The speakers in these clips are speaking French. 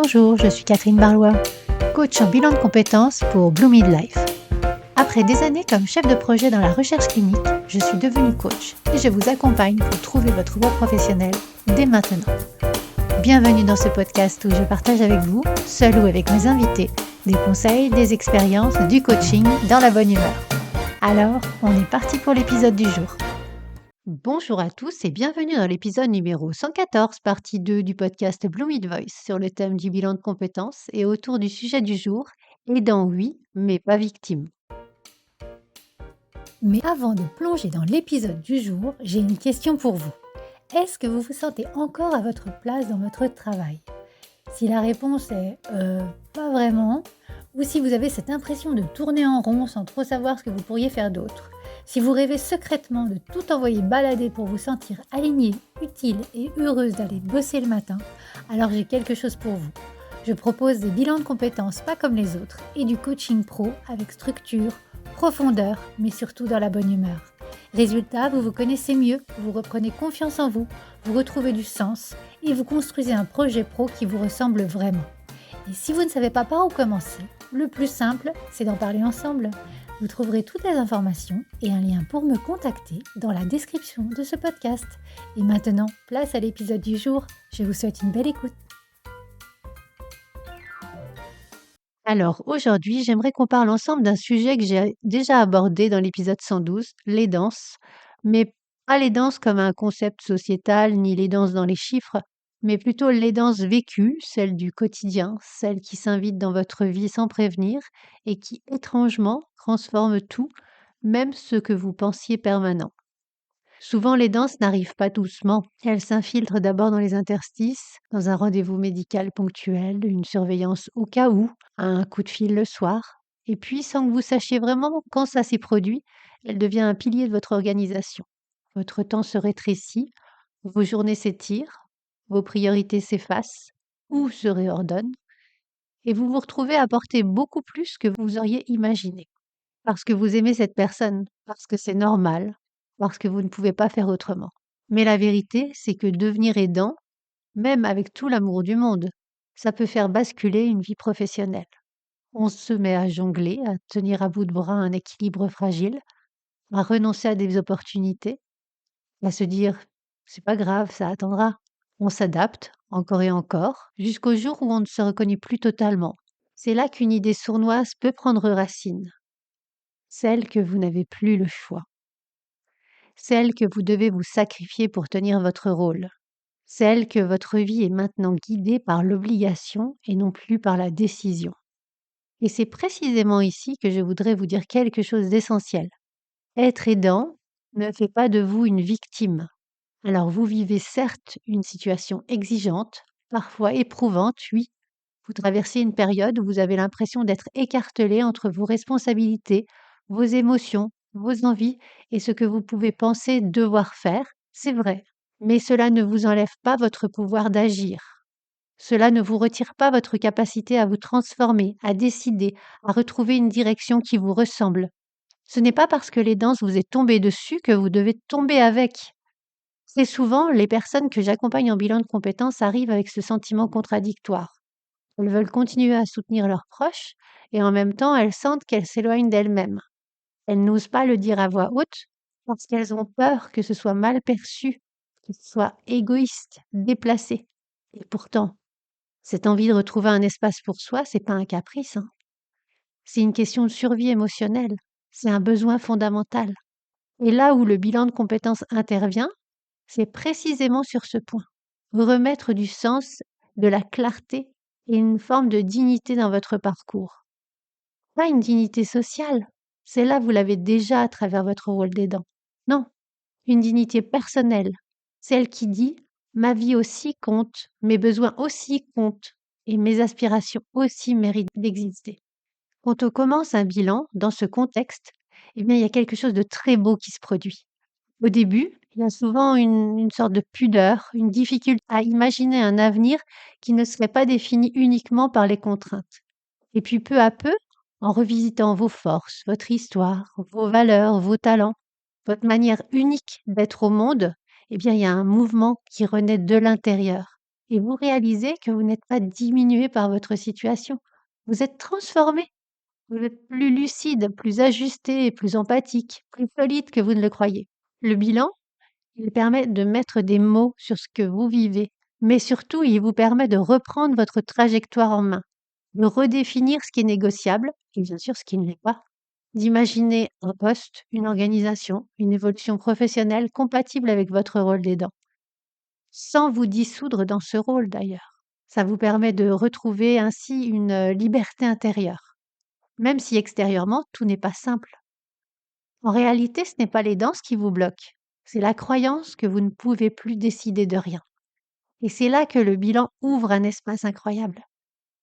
Bonjour, je suis Catherine Barlois, coach en bilan de compétences pour Blue Midlife. Après des années comme chef de projet dans la recherche clinique, je suis devenue coach et je vous accompagne pour trouver votre voie professionnelle dès maintenant. Bienvenue dans ce podcast où je partage avec vous, seul ou avec mes invités, des conseils, des expériences, du coaching dans la bonne humeur. Alors, on est parti pour l'épisode du jour. Bonjour à tous et bienvenue dans l'épisode numéro 114, partie 2 du podcast Blue Mid Voice sur le thème du bilan de compétences et autour du sujet du jour, aidant oui, mais pas victime. Mais avant de plonger dans l'épisode du jour, j'ai une question pour vous. Est-ce que vous vous sentez encore à votre place dans votre travail ? Si la réponse est pas vraiment, ou si vous avez cette impression de tourner en rond sans trop savoir ce que vous pourriez faire d'autre, si vous rêvez secrètement de tout envoyer balader pour vous sentir alignée, utile et heureuse d'aller bosser le matin, alors j'ai quelque chose pour vous. Je propose des bilans de compétences pas comme les autres et du coaching pro avec structure, profondeur, mais surtout dans la bonne humeur. Résultat, vous vous connaissez mieux, vous reprenez confiance en vous, vous retrouvez du sens et vous construisez un projet pro qui vous ressemble vraiment. Et si vous ne savez pas par où commencer, le plus simple, c'est d'en parler ensemble. Vous trouverez toutes les informations et un lien pour me contacter dans la description de ce podcast. Et maintenant, place à l'épisode du jour. Je vous souhaite une belle écoute. Alors, aujourd'hui, j'aimerais qu'on parle ensemble d'un sujet que j'ai déjà abordé dans l'épisode 112, les danses, mais pas les danses comme un concept sociétal, ni les danses dans les chiffres, mais plutôt les danses vécues, celles du quotidien, celles qui s'invitent dans votre vie sans prévenir et qui, étrangement, transforment tout, même ce que vous pensiez permanent. Souvent, les danses n'arrivent pas doucement. Elles s'infiltrent d'abord dans les interstices, dans un rendez-vous médical ponctuel, une surveillance au cas où, un coup de fil le soir. Et puis, sans que vous sachiez vraiment quand ça s'est produit, elle devient un pilier de votre organisation. Votre temps se rétrécit, vos journées s'étirent, vos priorités s'effacent ou se réordonnent, et vous vous retrouvez à porter beaucoup plus que vous auriez imaginé. Parce que vous aimez cette personne, parce que c'est normal, parce que vous ne pouvez pas faire autrement. Mais la vérité, c'est que devenir aidant, même avec tout l'amour du monde, ça peut faire basculer une vie professionnelle. On se met à jongler, à tenir à bout de bras un équilibre fragile, à renoncer à des opportunités, à se dire c'est pas grave, ça attendra. On s'adapte encore et encore, jusqu'au jour où on ne se reconnaît plus totalement. C'est là qu'une idée sournoise peut prendre racine, celle que vous n'avez plus le choix, celle que vous devez vous sacrifier pour tenir votre rôle, celle que votre vie est maintenant guidée par l'obligation et non plus par la décision. Et c'est précisément ici que je voudrais vous dire quelque chose d'essentiel. Être aidant ne fait pas de vous une victime. Alors vous vivez certes une situation exigeante, parfois éprouvante, oui. Vous traversez une période où vous avez l'impression d'être écartelé entre vos responsabilités, vos émotions, vos envies et ce que vous pouvez penser devoir faire, c'est vrai. Mais cela ne vous enlève pas votre pouvoir d'agir. Cela ne vous retire pas votre capacité à vous transformer, à décider, à retrouver une direction qui vous ressemble. Ce n'est pas parce que les danses vous est tombées dessus que vous devez tomber avec. Très souvent, les personnes que j'accompagne en bilan de compétences arrivent avec ce sentiment contradictoire. Elles veulent continuer à soutenir leurs proches et en même temps, elles sentent qu'elles s'éloignent d'elles-mêmes. Elles n'osent pas le dire à voix haute parce qu'elles ont peur que ce soit mal perçu, que ce soit égoïste, déplacé. Et pourtant, cette envie de retrouver un espace pour soi, c'est pas un caprice, hein. C'est une question de survie émotionnelle. C'est un besoin fondamental. Et là où le bilan de compétences intervient, c'est précisément sur ce point. Remettre du sens, de la clarté et une forme de dignité dans votre parcours. Pas une dignité sociale, celle-là vous l'avez déjà à travers votre rôle d'aidant. Non, une dignité personnelle, celle qui dit ma vie aussi compte, mes besoins aussi comptent et mes aspirations aussi méritent d'exister. Quand on commence un bilan dans ce contexte, eh bien, il y a quelque chose de très beau qui se produit. Au début, il y a souvent une sorte de pudeur, une difficulté à imaginer un avenir qui ne serait pas défini uniquement par les contraintes. Et puis peu à peu, en revisitant vos forces, votre histoire, vos valeurs, vos talents, votre manière unique d'être au monde, eh bien, il y a un mouvement qui renaît de l'intérieur. et vous réalisez que vous n'êtes pas diminué par votre situation. Vous êtes transformé. Vous êtes plus lucide, plus ajusté, plus empathique, plus solide que vous ne le croyez. Le bilan, il permet de mettre des mots sur ce que vous vivez, mais surtout, il vous permet de reprendre votre trajectoire en main, de redéfinir ce qui est négociable et bien sûr ce qui ne l'est pas, d'imaginer un poste, une organisation, une évolution professionnelle compatible avec votre rôle d'aidant, sans vous dissoudre dans ce rôle d'ailleurs. Ça vous permet de retrouver ainsi une liberté intérieure, même si extérieurement tout n'est pas simple. En réalité, ce n'est pas les danses qui vous bloquent, c'est la croyance que vous ne pouvez plus décider de rien. Et c'est là que le bilan ouvre un espace incroyable.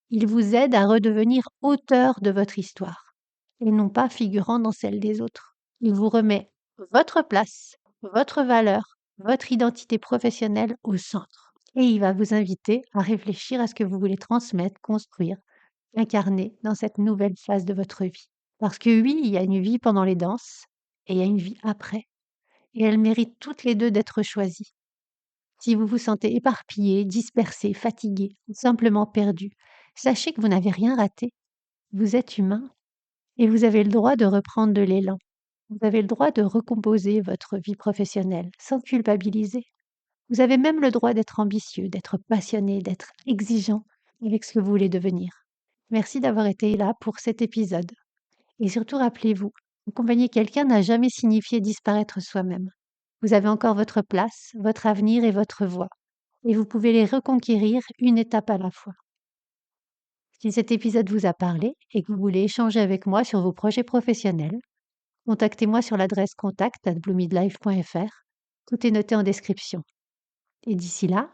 Il vous aide à redevenir auteur de votre histoire et non pas figurant dans celle des autres. Il vous remet votre place, votre valeur, votre identité professionnelle au centre. Et il va vous inviter à réfléchir à ce que vous voulez transmettre, construire, incarner dans cette nouvelle phase de votre vie. Parce que oui, il y a une vie pendant les danses et il y a une vie après. Et elles méritent toutes les deux d'être choisies. Si vous vous sentez éparpillé, dispersé, fatigué ou simplement perdu, sachez que vous n'avez rien raté. Vous êtes humain et vous avez le droit de reprendre de l'élan. Vous avez le droit de recomposer votre vie professionnelle sans culpabiliser. Vous avez même le droit d'être ambitieux, d'être passionné, d'être exigeant avec ce que vous voulez devenir. Merci d'avoir été là pour cet épisode. Et surtout, rappelez-vous, accompagner quelqu'un n'a jamais signifié disparaître soi-même. Vous avez encore votre place, votre avenir et votre voix. Et vous pouvez les reconquérir une étape à la fois. Si cet épisode vous a parlé et que vous voulez échanger avec moi sur vos projets professionnels, contactez-moi sur l'adresse contact@bluemidlife.fr. Tout est noté en description. Et d'ici là,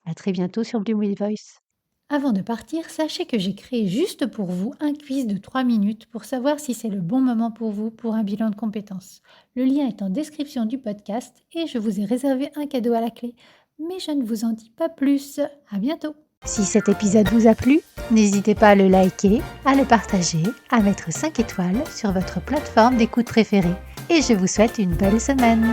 à très bientôt sur Bloom with Voice. Avant de partir, sachez que j'ai créé juste pour vous un quiz de 3 minutes pour savoir si c'est le bon moment pour vous pour un bilan de compétences. Le lien est en description du podcast et je vous ai réservé un cadeau à la clé. Mais je ne vous en dis pas plus. À bientôt! Si cet épisode vous a plu, n'hésitez pas à le liker, à le partager, à mettre 5 étoiles sur votre plateforme d'écoute préférée. Et je vous souhaite une belle semaine.